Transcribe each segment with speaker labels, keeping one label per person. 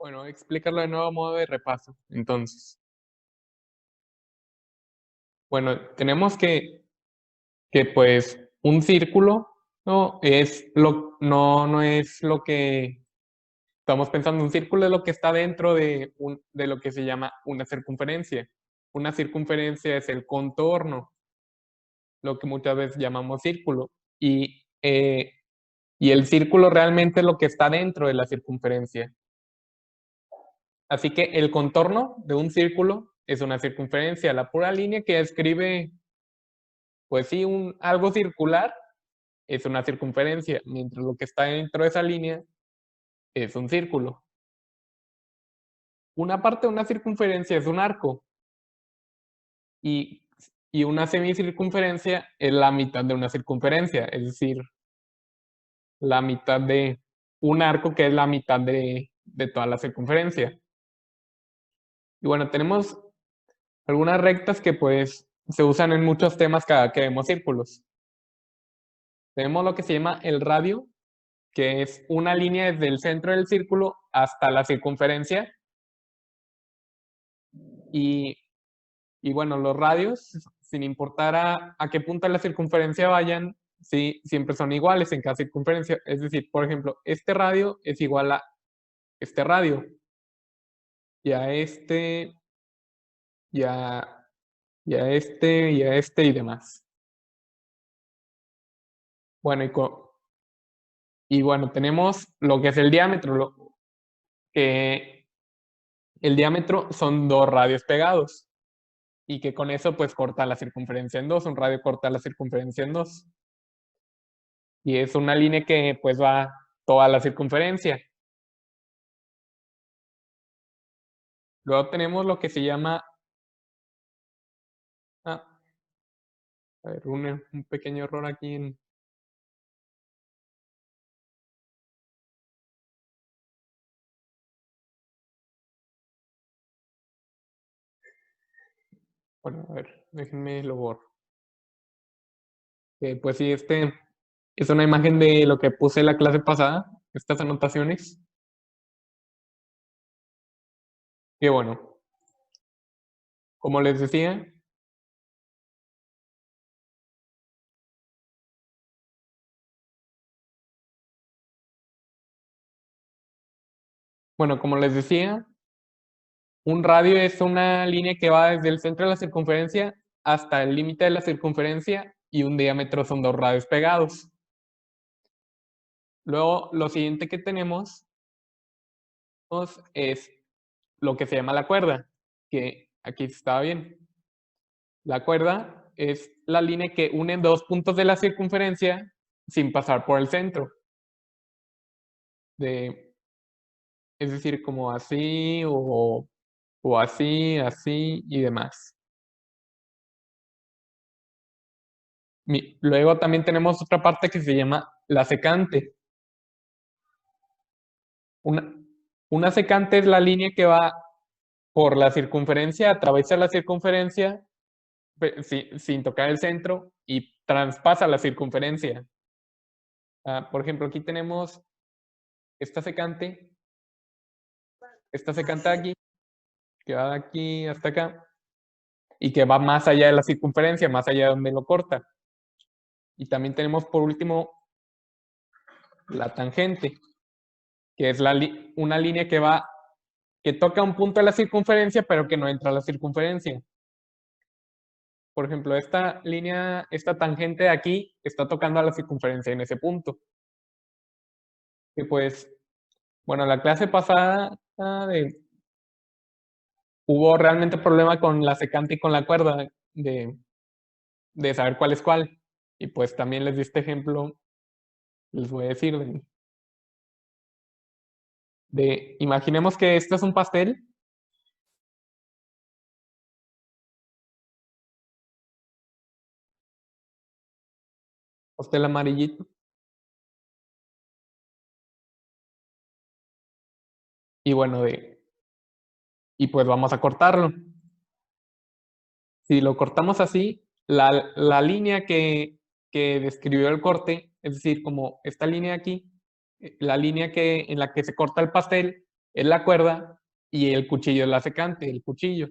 Speaker 1: Bueno, explicarlo de nuevo a modo de repaso. Entonces, bueno, tenemos que pues un círculo no es lo que estamos pensando. Un círculo es lo que está dentro de lo que se llama una circunferencia. Una circunferencia es el contorno, lo que muchas veces llamamos círculo. Y el círculo realmente es lo que está dentro de la circunferencia. Así que el contorno de un círculo es una circunferencia. La pura línea que describe, pues sí, algo circular es una circunferencia, mientras lo que está dentro de esa línea es un círculo. Una parte de una circunferencia es un arco y, y una semicircunferencia es la mitad de una circunferencia, es decir, la mitad de un arco que es la mitad de toda la circunferencia. Y bueno, tenemos algunas rectas que pues se usan en muchos temas cada que vemos círculos. Tenemos lo que se llama el radio, que es una línea desde el centro del círculo hasta la circunferencia. Y, y bueno, los radios, sin importar a qué punto de la circunferencia vayan, sí, siempre son iguales en cada circunferencia. Es decir, por ejemplo, este radio es igual a este radio, y a este, y a, y a este, y a este y demás. Bueno, y bueno, tenemos lo que es el diámetro, que el diámetro son dos radios pegados. Y que con eso pues corta la circunferencia en dos, un radio corta la circunferencia en dos. Y es una línea que pues va toda la circunferencia. Luego tenemos lo que se llama, a ver, un pequeño error aquí bueno, a ver, déjenme lo borro. Pues sí, es una imagen de lo que puse en la clase pasada, estas anotaciones. Y bueno, como les decía, un radio es una línea que va desde el centro de la circunferencia hasta el límite de la circunferencia y un diámetro son dos radios pegados. Luego, lo siguiente que tenemos es lo que se llama la cuerda, que aquí estaba bien. La cuerda es la línea que une dos puntos de la circunferencia sin pasar por el centro. Es decir, como así o así, así y demás. Luego también tenemos otra parte que se llama la secante. Una, una secante es la línea que va por la circunferencia, atraviesa la circunferencia sin tocar el centro y traspasa la circunferencia. Por ejemplo, aquí tenemos esta secante de aquí, que va de aquí hasta acá, y que va más allá de la circunferencia, más allá de donde lo corta. Y también tenemos por último la tangente, que es una línea que toca un punto de la circunferencia, pero que no entra a la circunferencia. Por ejemplo, esta tangente de aquí está tocando a la circunferencia en ese punto. Que pues, bueno, la clase pasada hubo realmente problema con la secante y con la cuerda de saber cuál es cuál. Y pues también les di este ejemplo, les voy a decir, imaginemos que este es un pastel. Pastel amarillito. Y bueno, y pues vamos a cortarlo. Si lo cortamos así, la línea que describió el corte, es decir, como esta línea aquí, la línea en la que se corta el pastel, es la cuerda y el cuchillo es la secante, el cuchillo,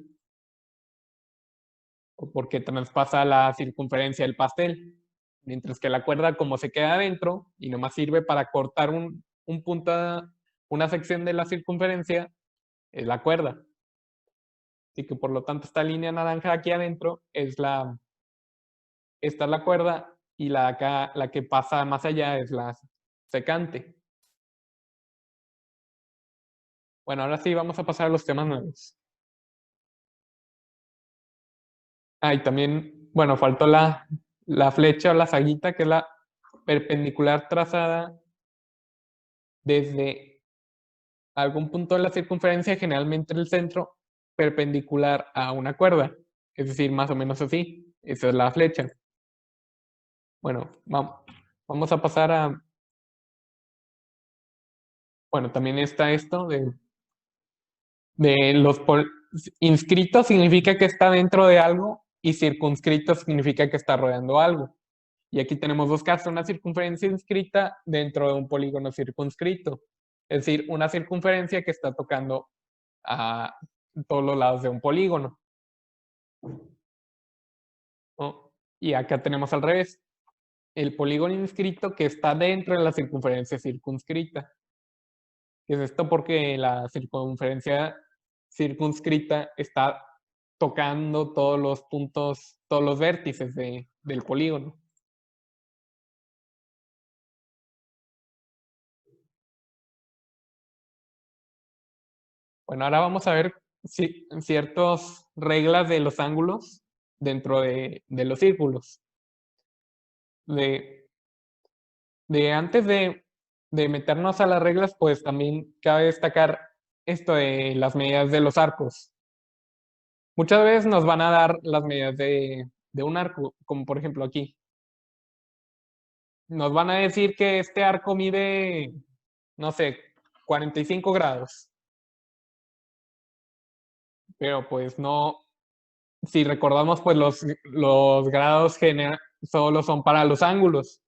Speaker 1: porque traspasa la circunferencia del pastel. Mientras que la cuerda, como se queda adentro y nomás sirve para cortar un punto, una sección de la circunferencia, es la cuerda. Así que por lo tanto esta línea naranja aquí adentro esta es la cuerda y la acá, la que pasa más allá es la secante. Bueno, ahora sí vamos a pasar a los temas nuevos. Ah, y también, bueno, faltó la flecha o la zaguita, que es la perpendicular trazada desde algún punto de la circunferencia, generalmente el centro, perpendicular a una cuerda. Es decir, más o menos así. Esa es la flecha. Bueno, vamos a pasar a... Bueno, también está esto de los inscrito significa que está dentro de algo y circunscrito significa que está rodeando algo. Y aquí tenemos dos casos, una circunferencia inscrita dentro de un polígono circunscrito. Es decir, una circunferencia que está tocando a todos los lados de un polígono. ¿No? Y acá tenemos al revés, el polígono inscrito que está dentro de la circunferencia circunscrita. ¿Qué es esto? Porque la circunferencia circunscrita está tocando todos los puntos, todos los vértices del polígono. Bueno, ahora vamos a ver ciertas reglas de los ángulos dentro de los círculos. De, de antes de meternos a las reglas, pues también cabe destacar esto de las medidas de los arcos. Muchas veces nos van a dar las medidas de un arco, como por ejemplo aquí. Nos van a decir que este arco mide, no sé, 45 grados. Pero pues no, si recordamos, pues los grados solo son para los ángulos.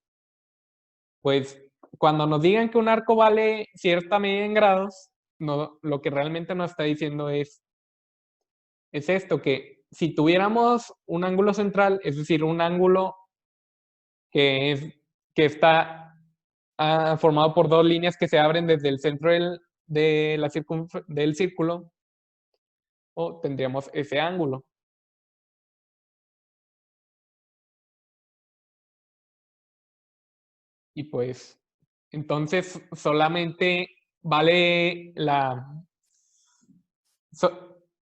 Speaker 1: Pues cuando nos digan que un arco vale cierta medida en grados, no, lo que realmente nos está diciendo es esto, que si tuviéramos un ángulo central, es decir, un ángulo que, es, que está formado por dos líneas que se abren desde el centro del círculo, o tendríamos ese ángulo. Y pues, entonces solamente vale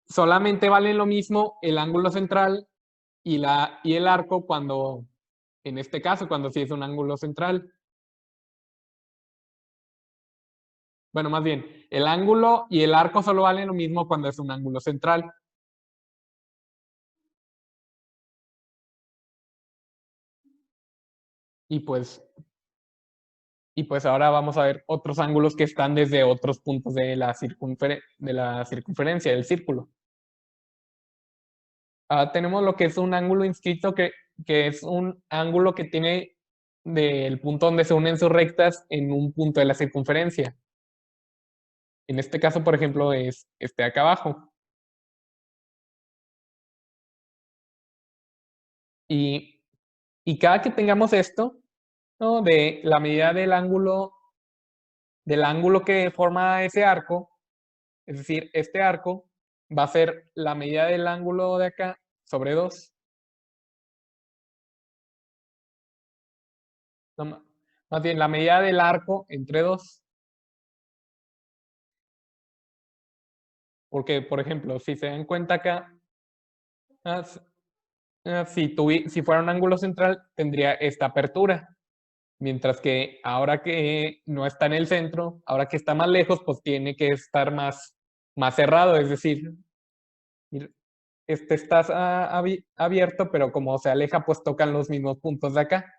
Speaker 1: solamente vale lo mismo el ángulo central y el arco cuando, en este caso, cuando sí es un ángulo central. Bueno, más bien, el ángulo y el arco solo valen lo mismo cuando es un ángulo central. Y pues, y pues ahora vamos a ver otros ángulos que están desde otros puntos de la circunferencia del círculo. Tenemos lo que es un ángulo inscrito, que es un ángulo que tiene del punto donde se unen sus rectas en un punto de la circunferencia. En este caso, por ejemplo, es este de acá abajo. Y, y cada que tengamos esto, ¿no? De la medida del ángulo que forma ese arco, es decir, este arco va a ser la medida del ángulo de acá sobre 2. No, más bien, la medida del arco entre 2. Porque, por ejemplo, si se dan cuenta acá, ah, si fuera un ángulo central, tendría esta apertura. Mientras que ahora que no está en el centro, ahora que está más lejos, pues tiene que estar más cerrado. Es decir, este está abierto, pero como se aleja, pues tocan los mismos puntos de acá.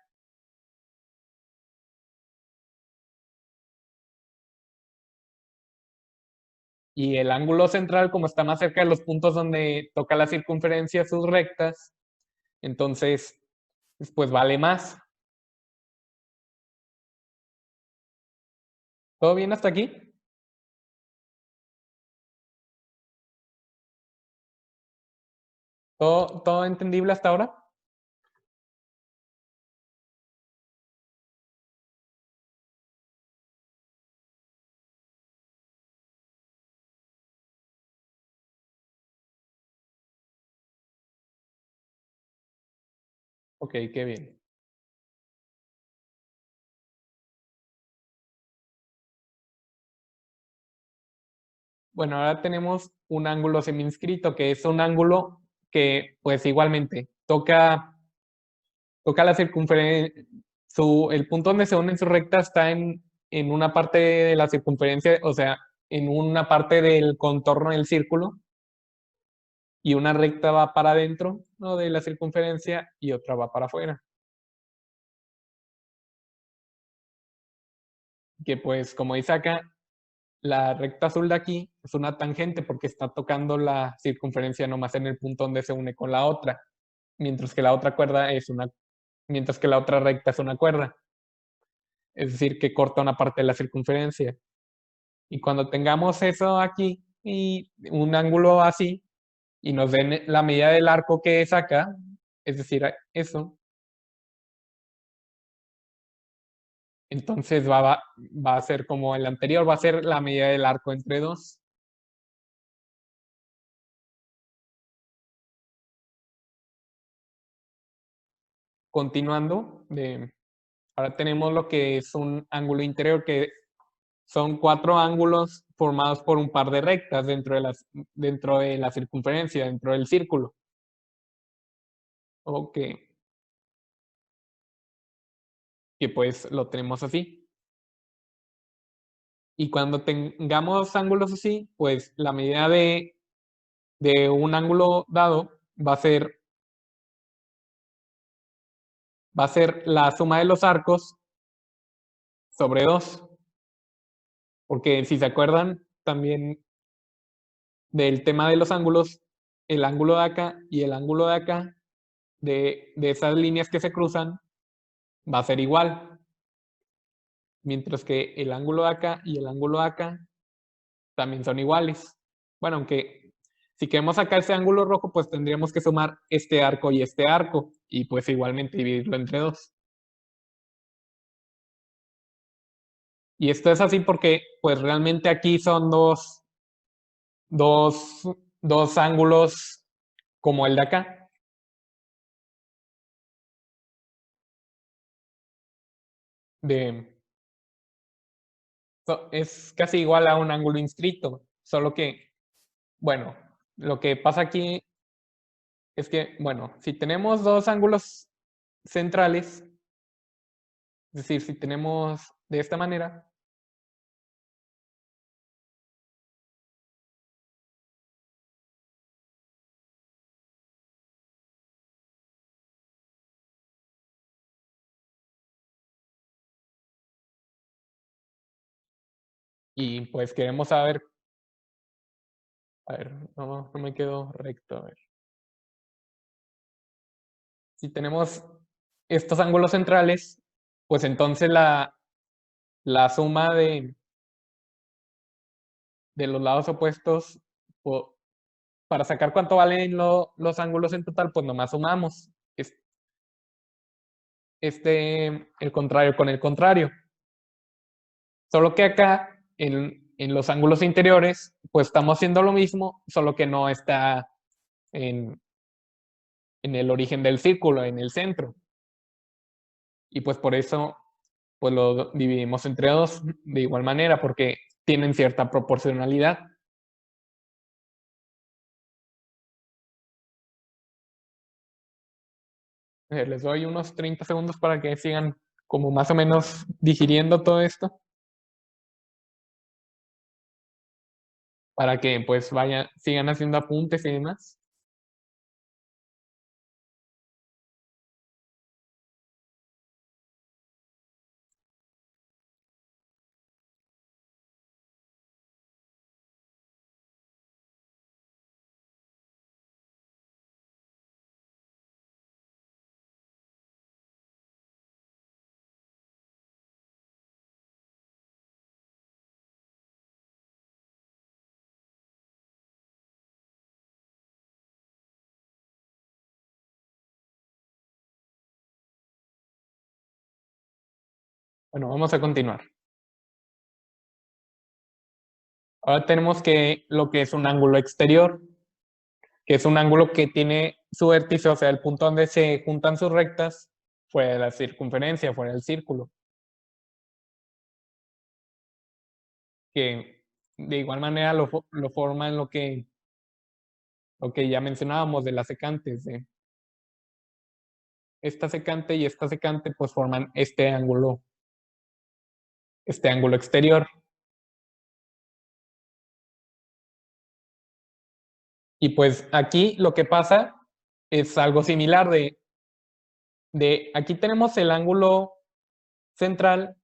Speaker 1: Y el ángulo central, como está más cerca de los puntos donde toca la circunferencia sus rectas, entonces, pues vale más. ¿Todo bien hasta aquí? ¿Todo entendible hasta ahora? Ok, qué bien. Bueno, ahora tenemos un ángulo semiinscrito, que es un ángulo que, pues igualmente, toca la circunferencia, el punto donde se unen sus rectas está en una parte de la circunferencia, o sea, en una parte del contorno del círculo, y una recta va para adentro, ¿no?, de la circunferencia y otra va para afuera. Que pues, como dice acá, la recta azul de aquí es una tangente porque está tocando la circunferencia nomás en el punto donde se une con la otra, mientras que la otra cuerda es una, mientras que la otra recta es una cuerda, es decir, que corta una parte de la circunferencia. Y cuando tengamos eso aquí y un ángulo así, y nos den la medida del arco que es acá, es decir, eso, entonces va a ser como el anterior, va a ser la medida del arco entre dos. Continuando, ahora tenemos lo que es un ángulo interior, que son cuatro ángulos formados por un par de rectas dentro de la circunferencia, dentro del círculo. Ok, que pues lo tenemos así. Y cuando tengamos ángulos así, pues la medida de un ángulo dado va a ser la suma de los arcos sobre 2. Porque si se acuerdan también del tema de los ángulos, el ángulo de acá y el ángulo de acá, de esas líneas que se cruzan, va a ser igual. Mientras que el ángulo de acá y el ángulo de acá también son iguales. Bueno, aunque si queremos sacar ese ángulo rojo, pues tendríamos que sumar este arco, y pues igualmente dividirlo entre 2. Y esto es así porque pues realmente aquí son dos, dos ángulos como el de acá. De, es casi igual a un ángulo inscrito, solo que, bueno, lo que pasa aquí es que, bueno, si tenemos dos ángulos centrales, es decir, si tenemos de esta manera, y pues queremos saber, a ver, no me quedo recto, a ver. Si tenemos estos ángulos centrales, pues entonces la suma de los lados opuestos, para sacar cuánto valen los ángulos en total, pues nomás sumamos el contrario con el contrario. Solo que acá, en los ángulos interiores, pues estamos haciendo lo mismo, solo que no está en, en el origen del círculo, en el centro. Y pues por eso pues lo dividimos entre dos de igual manera, porque tienen cierta proporcionalidad. Les doy unos 30 segundos para que sigan como más o menos digiriendo todo esto, para que pues sigan haciendo apuntes y demás. Bueno, vamos a continuar. Ahora tenemos que lo que es un ángulo exterior, que es un ángulo que tiene su vértice, o sea, el punto donde se juntan sus rectas, fuera de la circunferencia, fuera del círculo. Que de igual manera lo forman lo que ya mencionábamos de las secantes. Esta secante y esta secante pues forman este ángulo exterior. Y pues aquí lo que pasa es algo similar de aquí tenemos el ángulo central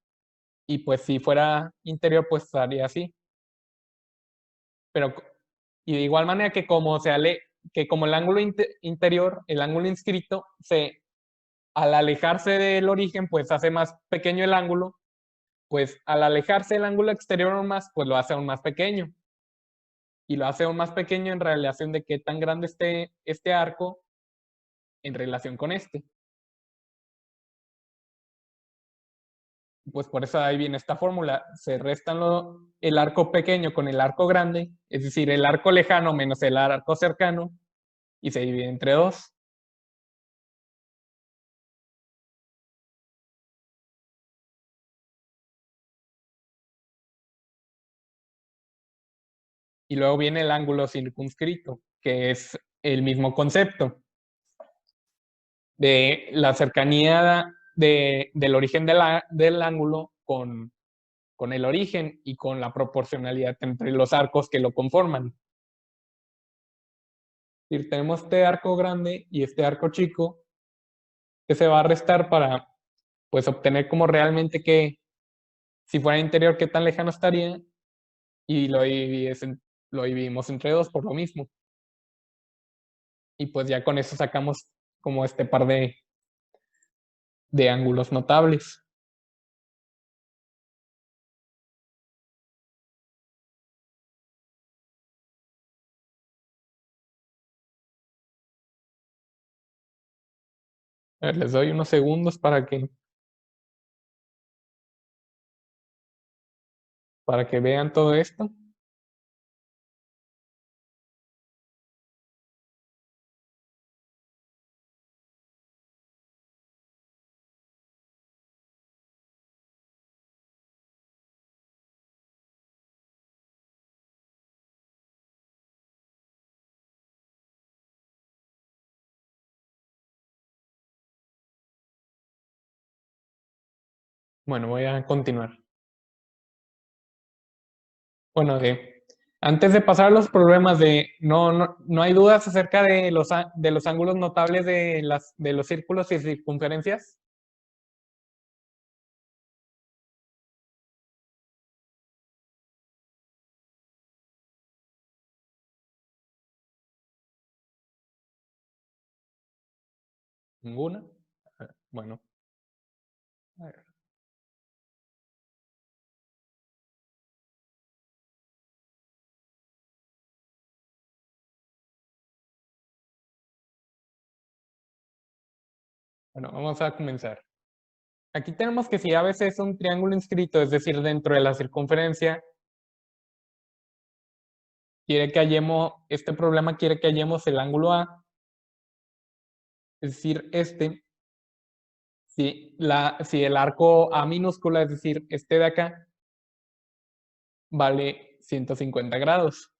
Speaker 1: y pues si fuera interior pues estaría así. Pero y de igual manera que como que como el ángulo interior, el ángulo inscrito, al alejarse del origen pues hace más pequeño el ángulo, pues al alejarse el ángulo exterior aún más, pues lo hace aún más pequeño. Y lo hace aún más pequeño en relación de qué tan grande esté este arco en relación con este. Pues por eso ahí viene esta fórmula. Se restan el arco pequeño con el arco grande, es decir, el arco lejano menos el arco cercano, y se divide entre 2. Y luego viene el ángulo circunscrito, que es el mismo concepto de la cercanía del origen del ángulo con el origen y con la proporcionalidad entre los arcos que lo conforman. Es decir, tenemos este arco grande y este arco chico que se va a restar para pues obtener como realmente que si fuera interior qué tan lejano estaría y lo dividimos entre 2 por lo mismo. Y pues ya con eso sacamos como este par de ángulos notables. A ver, les doy unos segundos para que vean todo esto. Bueno, voy a continuar. Bueno, antes de pasar a los problemas no hay dudas acerca de de los ángulos notables de los círculos y circunferencias. Ninguna. Bueno, a ver, bueno, vamos a comenzar. Aquí tenemos que si a veces es un triángulo inscrito, es decir, dentro de la circunferencia, este problema quiere que hallemos el ángulo A, es decir, si el arco A minúscula, es decir, este de acá, vale 150 grados.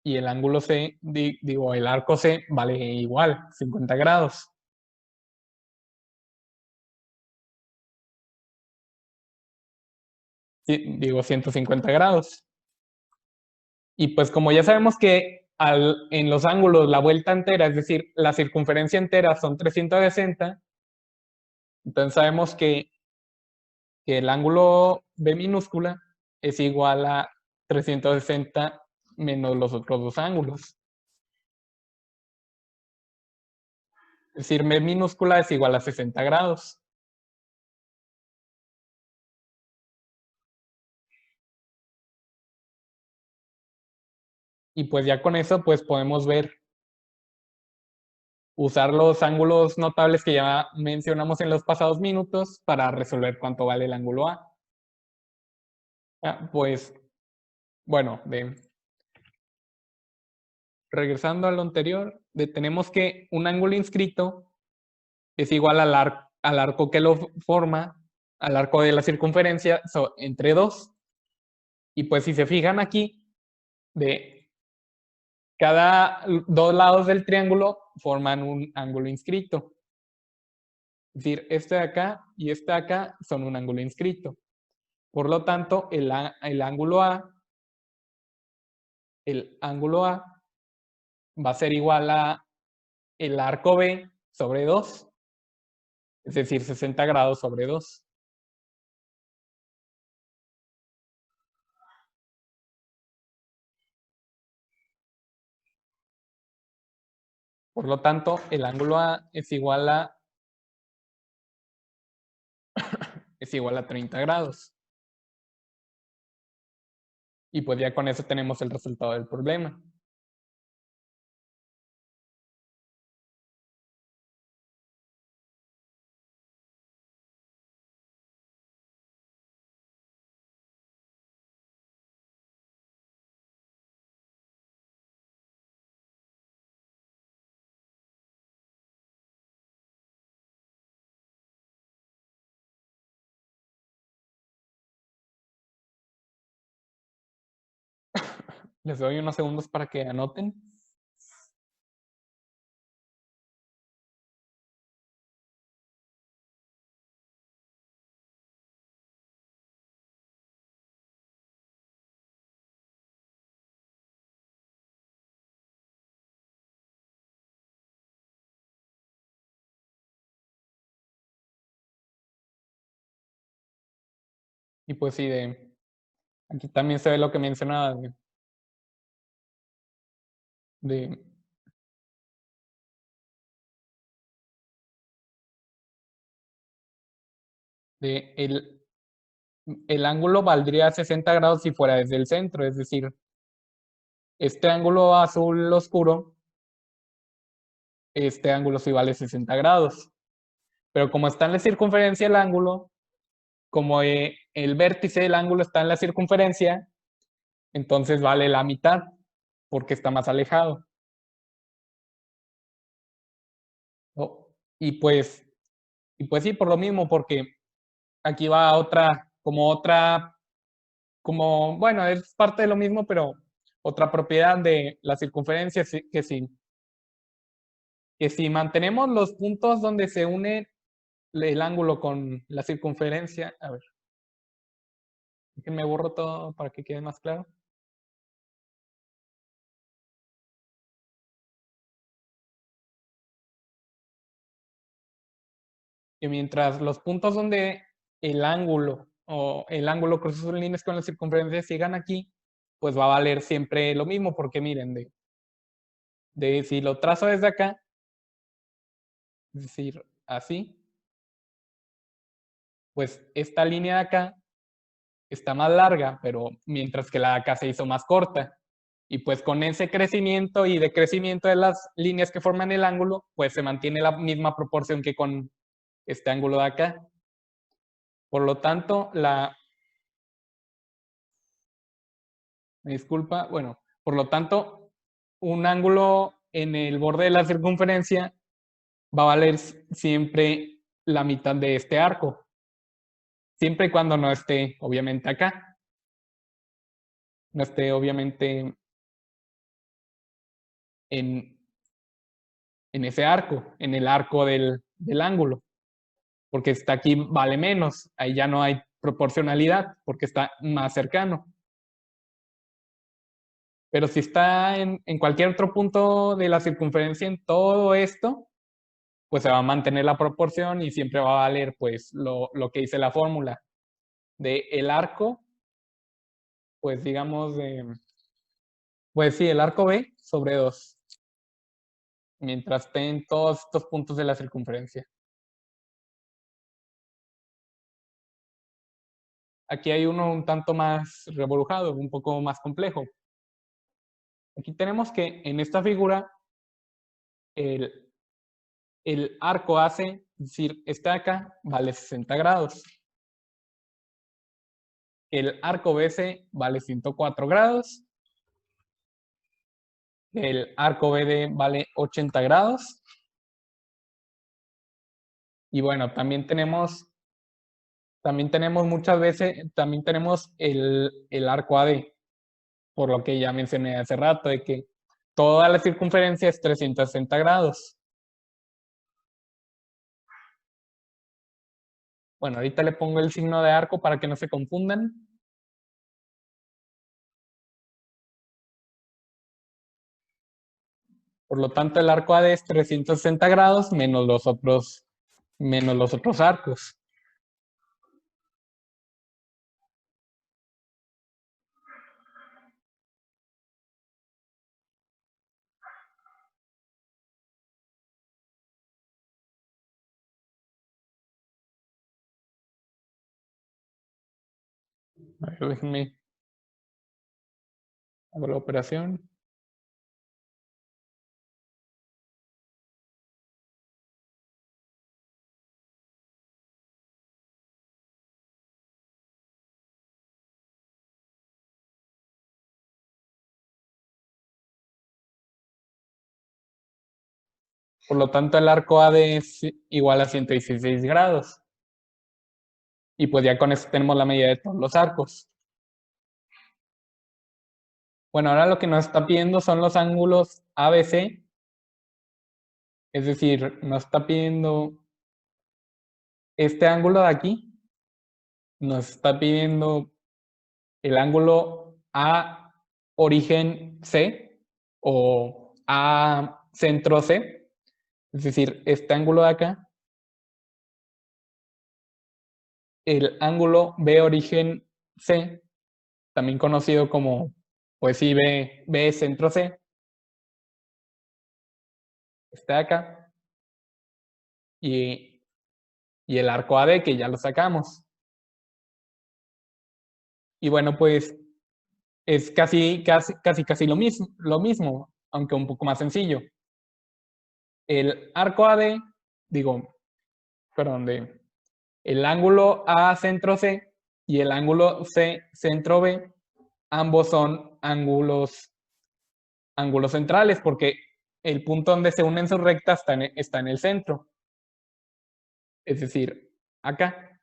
Speaker 1: Y el ángulo C, el arco C vale igual, 50 grados. Sí, digo 150 grados. Y pues como ya sabemos que en los ángulos la vuelta entera, es decir, la circunferencia entera son 360, entonces sabemos que el ángulo B minúscula es igual a 360 menos los otros dos ángulos. Es decir, B minúscula es igual a 60 grados. Y pues ya con eso pues podemos ver usar los ángulos notables que ya mencionamos en los pasados minutos para resolver cuánto vale el ángulo A. Pues, bueno, regresando a lo anterior, tenemos que un ángulo inscrito es igual al arco que lo forma, al arco de la circunferencia, entre 2. Y pues si se fijan aquí, de cada 2 lados del triángulo forman un ángulo inscrito. Es decir, este de acá y este de acá son un ángulo inscrito. Por lo tanto, el ángulo A va a ser igual a el arco B sobre 2, es decir, 60 grados sobre 2. Por lo tanto, el ángulo A es igual a 30 grados. Y pues ya con eso tenemos el resultado del problema. Les doy unos segundos para que anoten. Y pues sí, aquí también se ve lo que mencionaba de, de el ángulo valdría 60 grados si fuera desde el centro, es decir, este ángulo azul oscuro, este ángulo sí vale 60 grados. Pero como está en la circunferencia del ángulo, como el vértice del ángulo está en la circunferencia, entonces vale la mitad, porque está más alejado. ¿No? Y pues sí, por lo mismo, porque aquí va bueno, es parte de lo mismo, pero otra propiedad de la circunferencia es que si mantenemos los puntos donde se une el ángulo con la circunferencia, a ver, me borro todo para que quede más claro. Que mientras los puntos donde el ángulo cruza sus líneas con la circunferencia sigan aquí, pues va a valer siempre lo mismo, porque miren, si lo trazo desde acá, es decir, así, pues esta línea de acá está más larga, pero mientras que la de acá se hizo más corta. Y pues con ese crecimiento y decrecimiento de las líneas que forman el ángulo, pues se mantiene la misma proporción que con este ángulo de acá. Por lo tanto, me disculpa, bueno, por lo tanto, un ángulo en el borde de la circunferencia va a valer siempre la mitad de este arco, siempre y cuando no esté, obviamente, acá, no esté, obviamente, en, en ese arco, en el arco del ángulo, porque está aquí vale menos, ahí ya no hay proporcionalidad, porque está más cercano. Pero si está en cualquier otro punto de la circunferencia en todo esto, pues se va a mantener la proporción y siempre va a valer pues lo que dice la fórmula de el arco, pues digamos, pues sí, el arco B sobre 2, mientras esté en todos estos puntos de la circunferencia. Aquí hay uno un tanto más revolujado, un poco más complejo. Aquí tenemos que en esta figura el arco AC, es decir, este de acá, vale 60 grados. El arco BC vale 104 grados. El arco BD vale 80 grados. Y bueno, también tenemos muchas veces, también tenemos el arco AD, por lo que ya mencioné hace rato, de que toda la circunferencia es 360 grados. Bueno, ahorita le pongo el signo de arco para que no se confundan. Por lo tanto, el arco AD es 360 grados menos los otros arcos. A ver, déjenme hago la operación. Por lo tanto, el arco AD es igual a 116 grados. Y pues ya con eso tenemos la medida de todos los arcos. Bueno, ahora lo que nos está pidiendo son los ángulos ABC. Es decir, nos está pidiendo este ángulo de aquí. Nos está pidiendo el ángulo A origen C o A centro C. Es decir, este ángulo de acá. El ángulo B origen C, también conocido como, pues sí, B centro C, está acá. Y el arco AD, que ya lo sacamos. Y bueno, pues es casi lo mismo, aunque un poco más sencillo. El arco AD, digo, perdón, el ángulo A centro C y el ángulo C centro B, ambos son ángulos centrales, porque el punto donde se unen sus rectas está en el centro. Es decir, acá.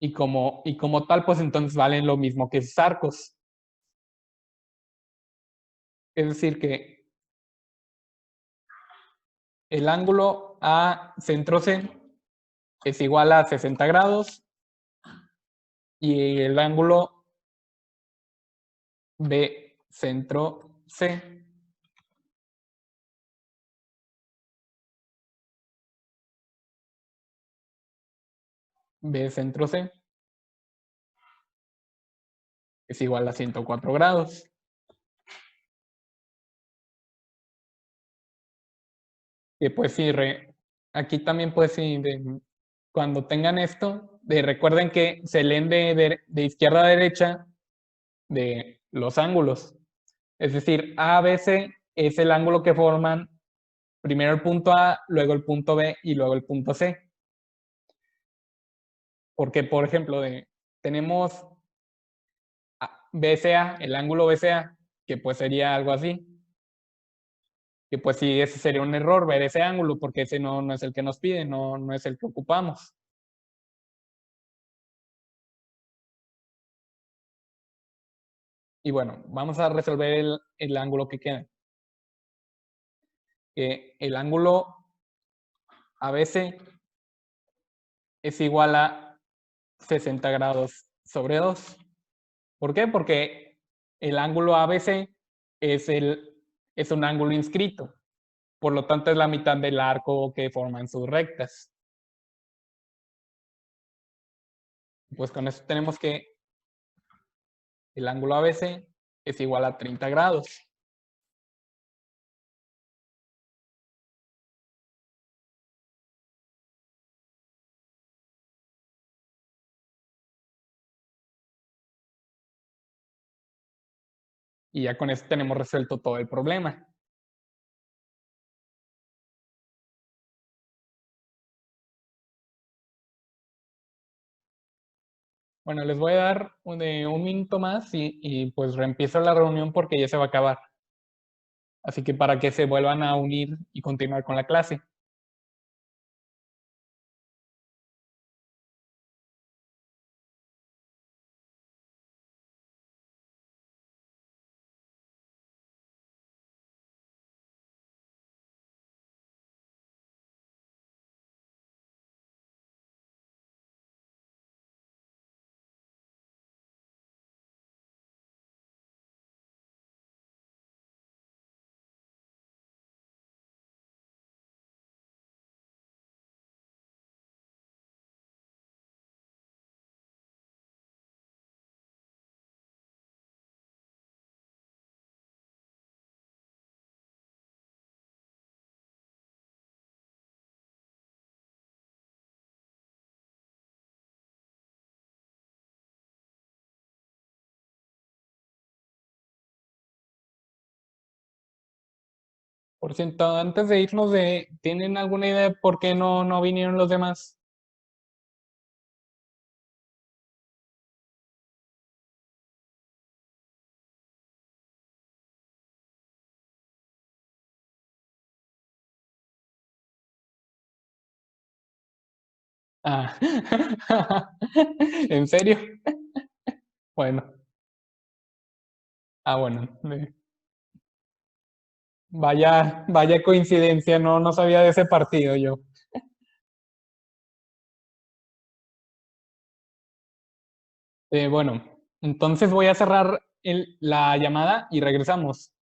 Speaker 1: Y como tal, pues entonces valen lo mismo que sus arcos. Es decir, que el ángulo A centro C es igual a 60 grados y el ángulo B centro C B centro C es igual a 104 grados. Y pues sí, aquí también pues sí, cuando tengan esto, recuerden que se leen de izquierda a derecha de los ángulos. Es decir, ABC es el ángulo que forman primero el punto A, luego el punto B y luego el punto C. Porque, por ejemplo, tenemos BCA, el ángulo BCA, que pues sería algo así. Que pues sí, ese sería un error ver ese ángulo, porque ese no es el que nos pide, no es el que ocupamos. Y bueno, vamos a resolver el ángulo que queda. El ángulo ABC es igual a 60 grados sobre 2. ¿Por qué? Porque el ángulo ABC es un ángulo inscrito. Por lo tanto, es la mitad del arco que forman sus rectas. Pues con eso tenemos que el ángulo ABC es igual a 30 grados. Y ya con eso tenemos resuelto todo el problema. Bueno, les voy a dar de un minuto más y pues reempiezo la reunión porque ya se va a acabar. Así que para que se vuelvan a unir y continuar con la clase. Por cierto, antes de irnos ¿tienen alguna idea de por qué no vinieron los demás? Ah, ¿en serio? Bueno, bueno, vaya coincidencia, no sabía de ese partido yo. Bueno, entonces voy a cerrar la llamada y regresamos.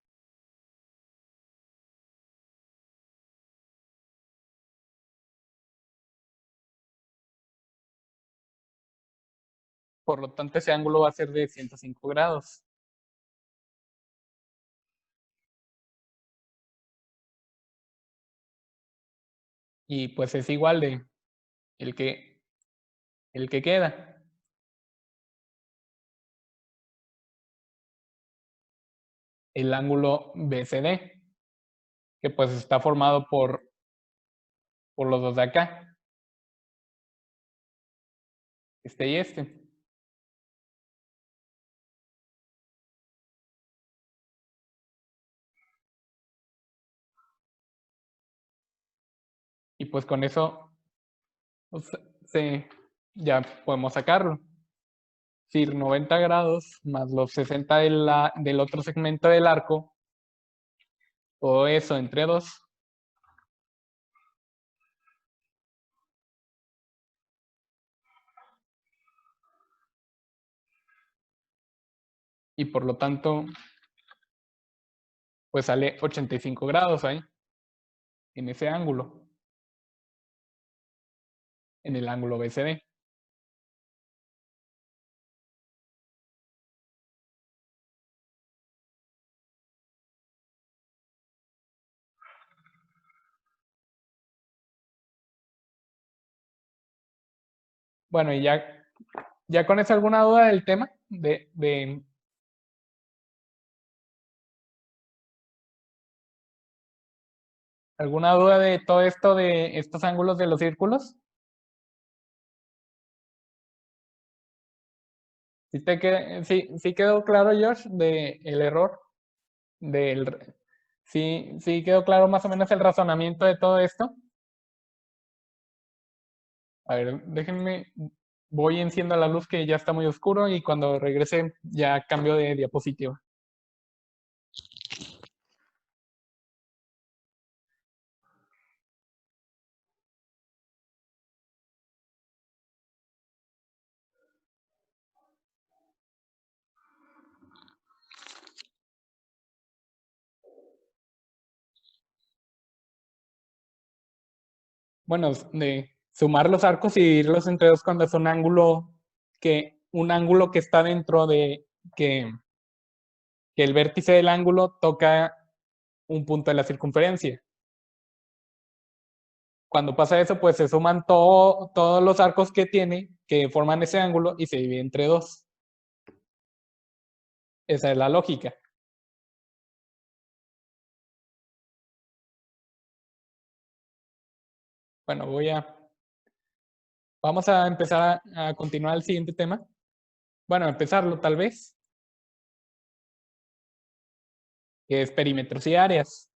Speaker 1: Por lo tanto, ese ángulo va a ser de 105 grados. Y pues es igual de el que, el que queda, el ángulo BCD, que pues está formado por los dos de acá, este y este. Y pues con eso pues, ya podemos sacarlo. Es decir, 90 grados más los 60 del otro segmento del arco, todo eso entre 2. Y por lo tanto, pues sale 85 grados ahí, en ese ángulo, en el ángulo BCD. Bueno, y ya con eso, ¿alguna duda del tema? ¿Alguna duda de todo esto de estos ángulos de los círculos? ¿Sí quedó claro, Josh, el error? Del, sí quedó claro más o menos el razonamiento de todo esto. A ver, déjenme, voy enciendo la luz que ya está muy oscuro y cuando regrese ya cambio de diapositiva. Bueno, de sumar los arcos y dividirlos entre dos cuando es un ángulo que está dentro de que el vértice del ángulo toca un punto de la circunferencia. Cuando pasa eso, pues se suman todos los arcos que tiene, que forman ese ángulo, y se divide entre dos. Esa es la lógica. Bueno, vamos a empezar a continuar el siguiente tema. Bueno, empezarlo tal vez, que es perímetros y áreas.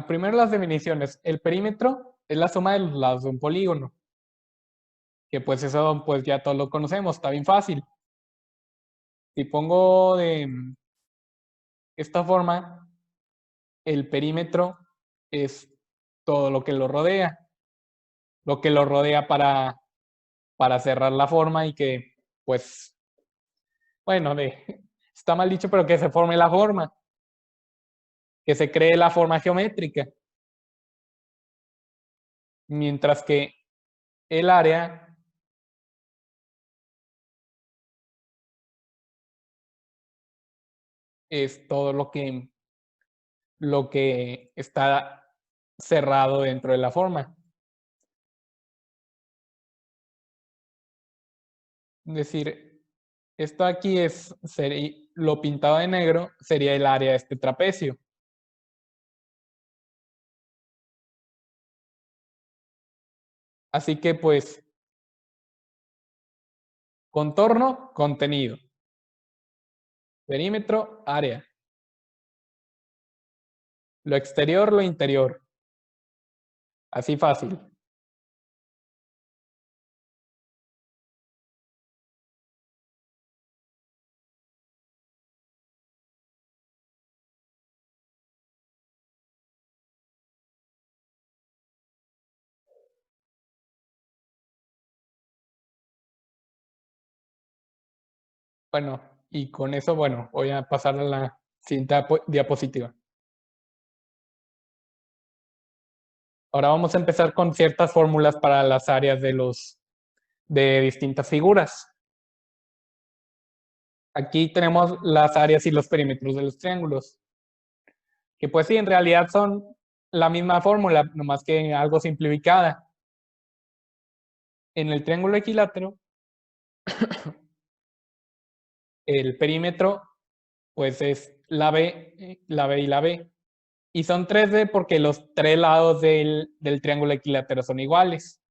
Speaker 1: Primero las definiciones. El perímetro es la suma de los lados de un polígono, que pues eso pues ya todos lo conocemos, está bien fácil. Si pongo de esta forma, el perímetro es todo lo que lo rodea para cerrar la forma y que, pues, bueno, está mal dicho, pero que se forme la forma, que se cree la forma geométrica, mientras que el área es todo lo que está cerrado dentro de la forma. Es decir, esto aquí sería, lo pintado de negro sería el área de este trapecio. Así que pues, contorno, contenido. Perímetro, área. Lo exterior, lo interior. Así fácil. Bueno, y con eso, bueno, voy a pasar a la siguiente diapositiva. Ahora vamos a empezar con ciertas fórmulas para las áreas de distintas figuras. Aquí tenemos las áreas y los perímetros de los triángulos, que pues sí, en realidad son la misma fórmula, nomás que algo simplificada. En el triángulo equilátero, el perímetro pues es la B, la B y la B. Y son 3D porque los tres lados del triángulo equilátero son iguales.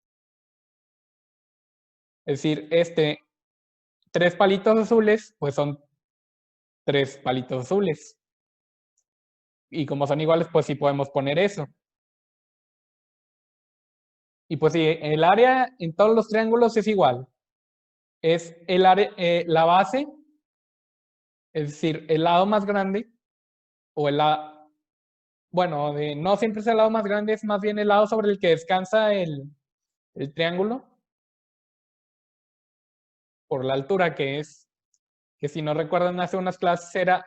Speaker 1: Es decir, tres palitos azules, pues son tres palitos azules. Y como son iguales, pues sí podemos poner eso. Y pues sí, el área en todos los triángulos es igual. Es el área, la base, es decir, el lado más grande, o el lado, bueno, no siempre es el lado más grande, es más bien el lado sobre el que descansa el triángulo, por la altura que es, que si no recuerdan hace unas clases era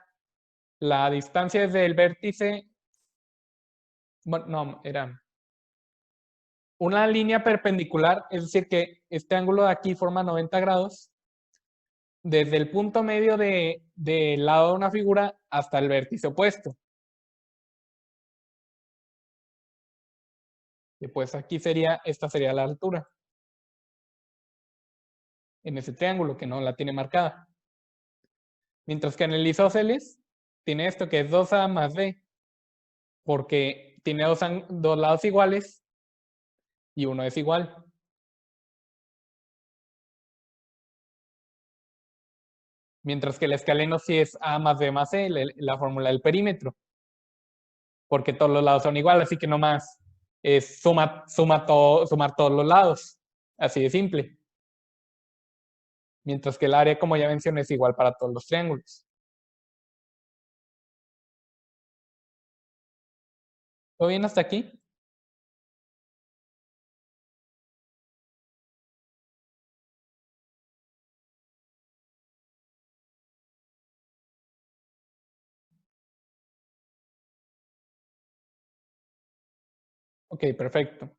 Speaker 1: la distancia desde el vértice, bueno, no, era una línea perpendicular, es decir, que este ángulo de aquí forma 90 grados, desde el punto medio del lado de una figura hasta el vértice opuesto. Y pues aquí esta sería la altura en ese triángulo que no la tiene marcada. Mientras que en el isósceles tiene esto que es 2A más B, porque tiene dos lados iguales y uno es igual. Mientras que el escaleno sí es A más B más C, la fórmula del perímetro, porque todos los lados son iguales, así que nomás es sumar todos los lados, así de simple. Mientras que el área, como ya mencioné, es igual para todos los triángulos. ¿Todo bien hasta aquí? Ok, perfecto.